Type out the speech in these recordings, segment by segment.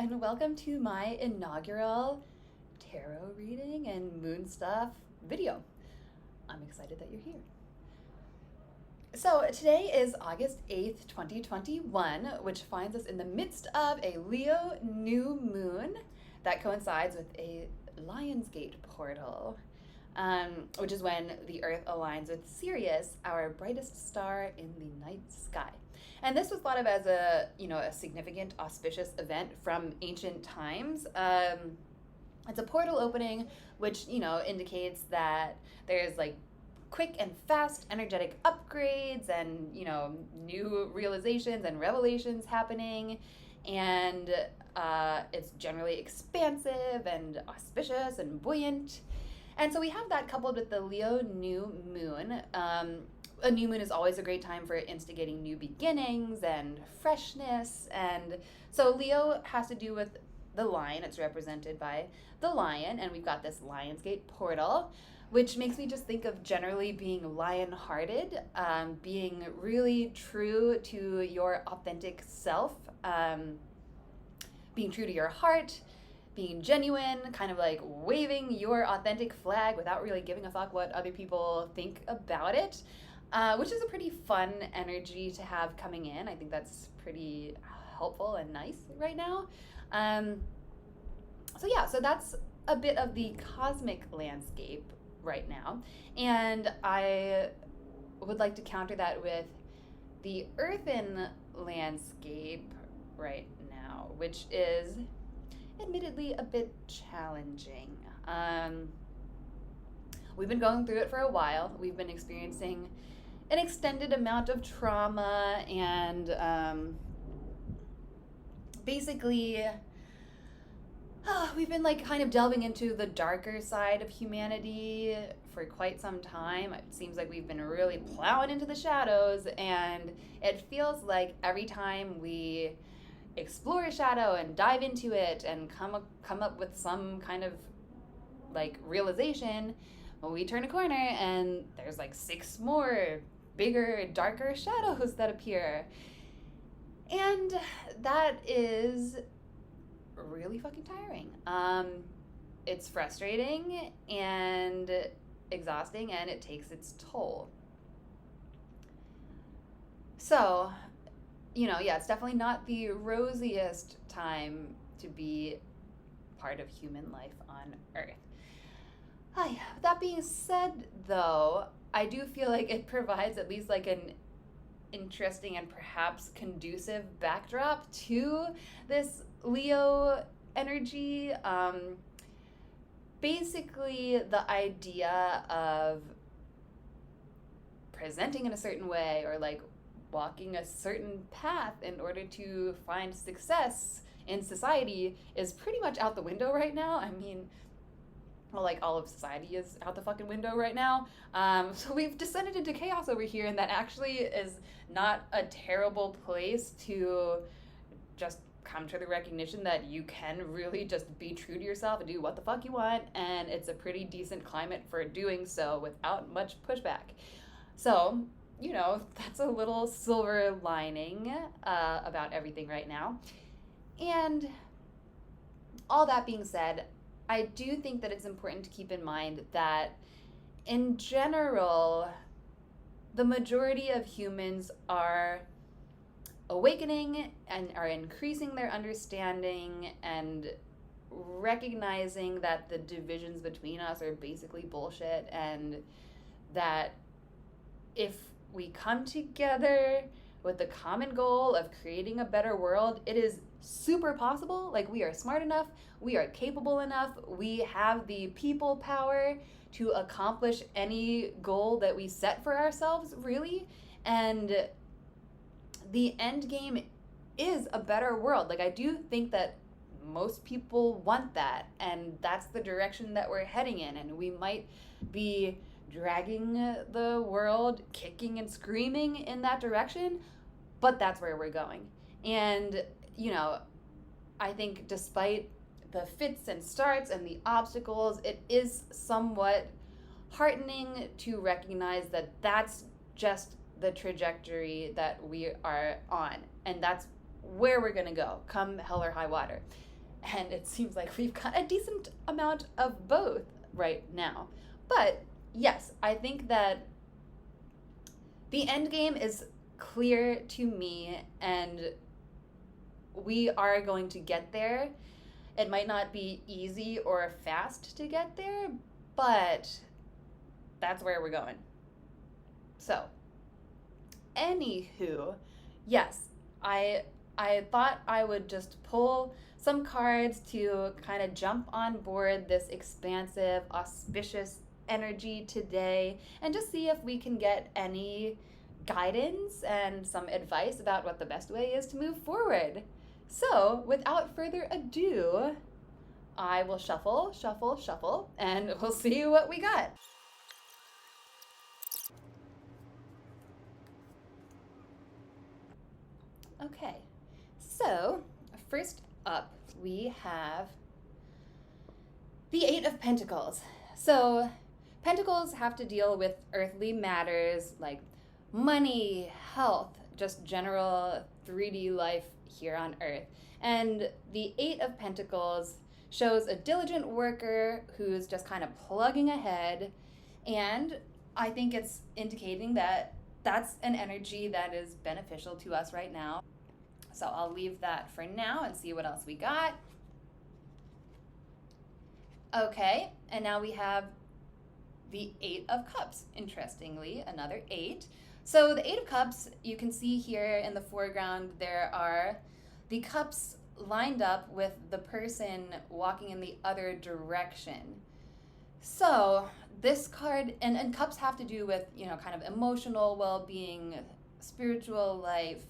and welcome to my inaugural tarot reading and moon stuff video. I'm excited that you're here. So today is August 8th, 2021, which finds us in the midst of a Leo new moon that coincides with a Lionsgate portal, which is when the Earth aligns with Sirius, our brightest star in the night sky. And this was thought of as a significant auspicious event from ancient times. It's a portal opening, which indicates that there's like quick and fast energetic upgrades and new realizations and revelations happening, and it's generally expansive and auspicious and buoyant. And so we have that coupled with the Leo new moon. A new moon is always a great time for instigating new beginnings and freshness. And so Leo has to do with the lion. It's represented by the lion. And we've got this Lionsgate portal, which makes me just think of generally being lion-hearted, being really true to your authentic self, being true to your heart, being genuine, kind of like waving your authentic flag without really giving a fuck what other people think about it. Which is a pretty fun energy to have coming in. I think that's pretty helpful and nice right now. So that's a bit of the cosmic landscape right now. And I would like to counter that with the earthen landscape right now, which is admittedly a bit challenging. We've been going through it for a while. We've been experiencing an extended amount of trauma, and basically we've been like kind of delving into the darker side of humanity for quite some time. It seems like we've been really plowing into the shadows, and it feels like every time we explore a shadow and dive into it and come up with some kind of like realization, well, we turn a corner and there's like 6 more bigger, darker shadows that appear. And that is really fucking tiring. It's frustrating and exhausting, and it takes its toll. So, it's definitely not the rosiest time to be part of human life on Earth. That being said, though, I do feel like it provides at least like an interesting and perhaps conducive backdrop to this Leo energy. Basically, the idea of presenting in a certain way or like walking a certain path in order to find success in society is pretty much out the window right now. I mean, well, like all of society is out the fucking window right now. So we've descended into chaos over here, and that actually is not a terrible place to just come to the recognition that you can really just be true to yourself and do what the fuck you want, and it's a pretty decent climate for doing so without much pushback. So, that's a little silver lining about everything right now. And all that being said, I do think that it's important to keep in mind that in general, the majority of humans are awakening and are increasing their understanding and recognizing that the divisions between us are basically bullshit, and that if we come together with the common goal of creating a better world, it is super possible. Like, we are smart enough, we are capable enough, we have the people power to accomplish any goal that we set for ourselves, really. And the end game is a better world. Like, I do think that most people want that, and that's the direction that we're heading in, and we might be dragging the world kicking and screaming in that direction, but that's where we're going. And I think despite the fits and starts and the obstacles, it is somewhat heartening to recognize that that's just the trajectory that we are on, and that's where we're going to go, come hell or high water. And it seems like we've got a decent amount of both right now. But yes, I think that the end game is clear to me, and we are going to get there. It might not be easy or fast to get there, but that's where we're going. So, anywho, yes, I thought I would just pull some cards to kind of jump on board this expansive, auspicious energy today and just see if we can get any guidance and some advice about what the best way is to move forward. So, without further ado, I will shuffle, shuffle, shuffle, and we'll see what we got. Okay, so first up we have the Eight of Pentacles. So Pentacles have to deal with earthly matters like money, health, just general 3D life here on Earth. And the Eight of Pentacles shows a diligent worker who's just kind of plugging ahead. And I think it's indicating that that's an energy that is beneficial to us right now. So I'll leave that for now and see what else we got. Okay, and now we have the Eight of Cups, interestingly, another 8. So the Eight of Cups, you can see here in the foreground, there are the cups lined up with the person walking in the other direction. So this card, and cups have to do with, kind of emotional well-being, spiritual life.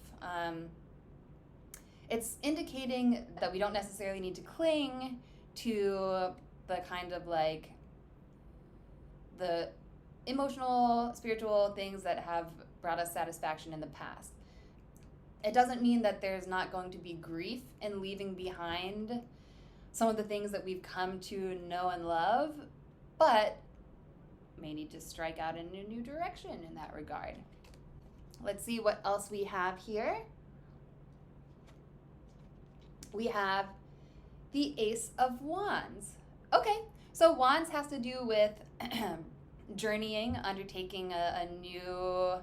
It's indicating that we don't necessarily need to cling to the kind of like the emotional, spiritual things that have brought us satisfaction in the past. It doesn't mean that there's not going to be grief in leaving behind some of the things that we've come to know and love, but may need to strike out in a new direction in that regard. Let's see what else we have here. We have the Ace of Wands. Okay, so Wands has to do with journeying, undertaking a new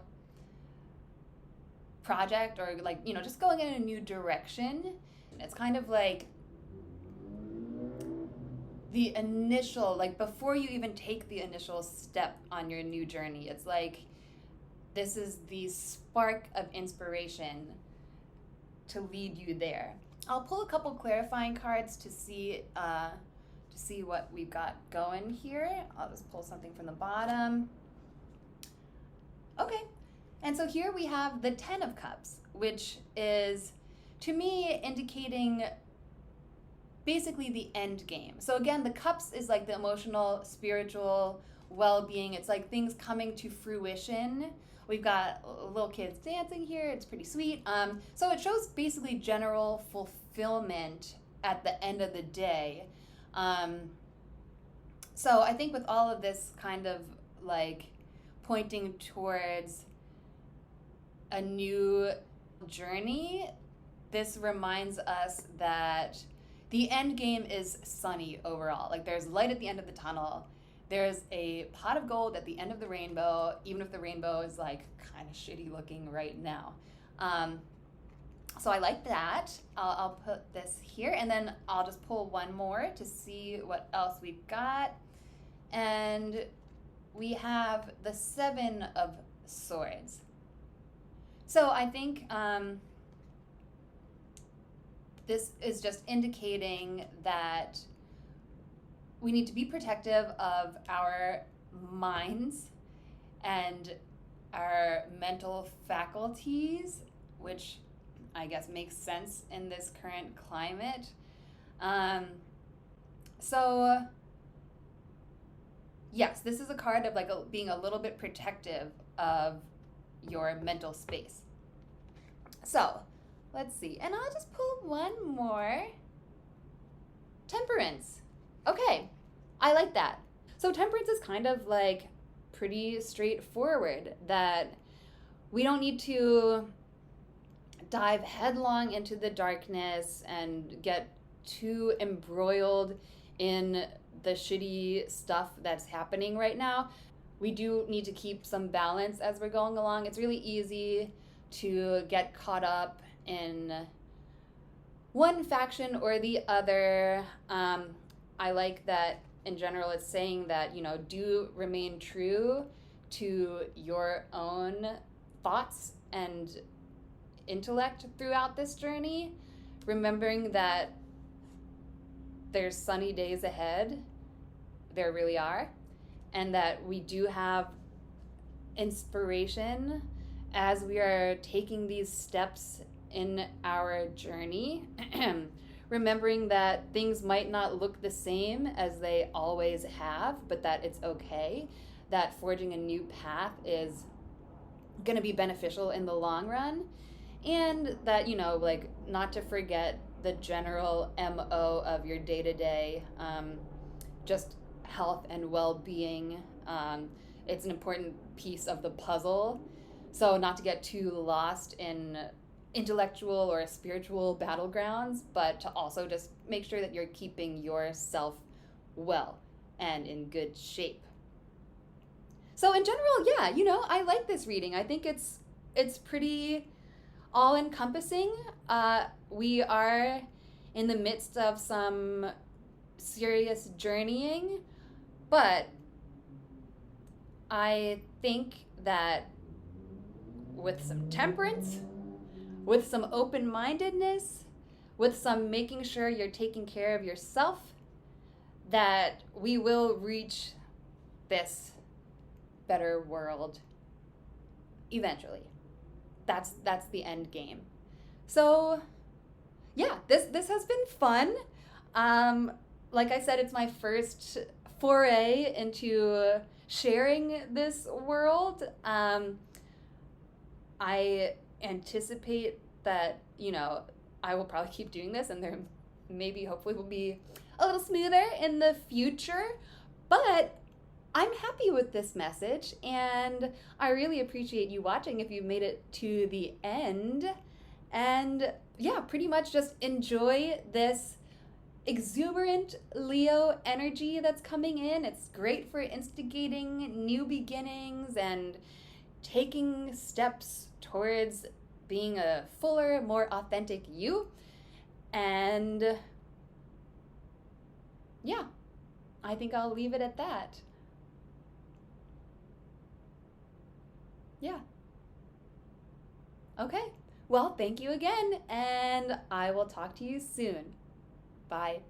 project, or like, just going in a new direction. It's kind of like the initial, like before you even take the initial step on your new journey, it's like this is the spark of inspiration to lead you there. I'll pull a couple clarifying cards to see what we've got going here. I'll just pull something from the bottom. Okay, and so here we have the 10 of Cups, which is, to me, indicating basically the end game. So again, the cups is like the emotional, spiritual well-being. It's like things coming to fruition. We've got little kids dancing here. It's pretty sweet. So it shows basically general fulfillment at the end of the day. So I think with all of this kind of like pointing towards a new journey, this reminds us that the end game is sunny overall. Like there's light at the end of the tunnel. There's a pot of gold at the end of the rainbow, even if the rainbow is like kind of shitty looking right now. So I like that. I'll put this here, and then I'll just pull one more to see what else we've got. And we have the 7 of Swords. So I think this is just indicating that we need to be protective of our minds and our mental faculties, which I guess makes sense in this current climate. So yes, this is a card of like being a little bit protective of your mental space. So let's see, and I'll just pull one more. Temperance. Okay, I like that. So temperance is kind of like pretty straightforward, that we don't need to dive headlong into the darkness and get too embroiled in the shitty stuff that's happening right now. We do need to keep some balance as we're going along. It's really easy to get caught up in one faction or the other. I like that in general it's saying that, do remain true to your own thoughts and intellect throughout this journey, remembering that there's sunny days ahead. There really are. And that we do have inspiration as we are taking these steps in our journey. Remembering that things might not look the same as they always have, but that it's okay, that forging a new path is going to be beneficial in the long run, and that, not to forget the general MO of your day-to-day, just health and well-being. It's an important piece of the puzzle, so not to get too lost in intellectual or spiritual battlegrounds, but to also just make sure that you're keeping yourself well and in good shape. So in general, yeah, I like this reading. I think it's pretty all-encompassing. We are in the midst of some serious journeying, but I think that with some temperance, with some open-mindedness, with some making sure you're taking care of yourself, that we will reach this better world eventually. That's the end game. So yeah, this has been fun. Like I said, it's my first foray into sharing this world. I anticipate that, I will probably keep doing this, and there maybe hopefully will be a little smoother in the future, but I'm happy with this message, and I really appreciate you watching if you've made it to the end. And yeah, pretty much just enjoy this exuberant Leo energy that's coming in. It's great for instigating new beginnings and taking steps towards being a fuller, more authentic you. And yeah, I think I'll leave it at that. Yeah. Okay. Well, thank you again, and I will talk to you soon. Bye.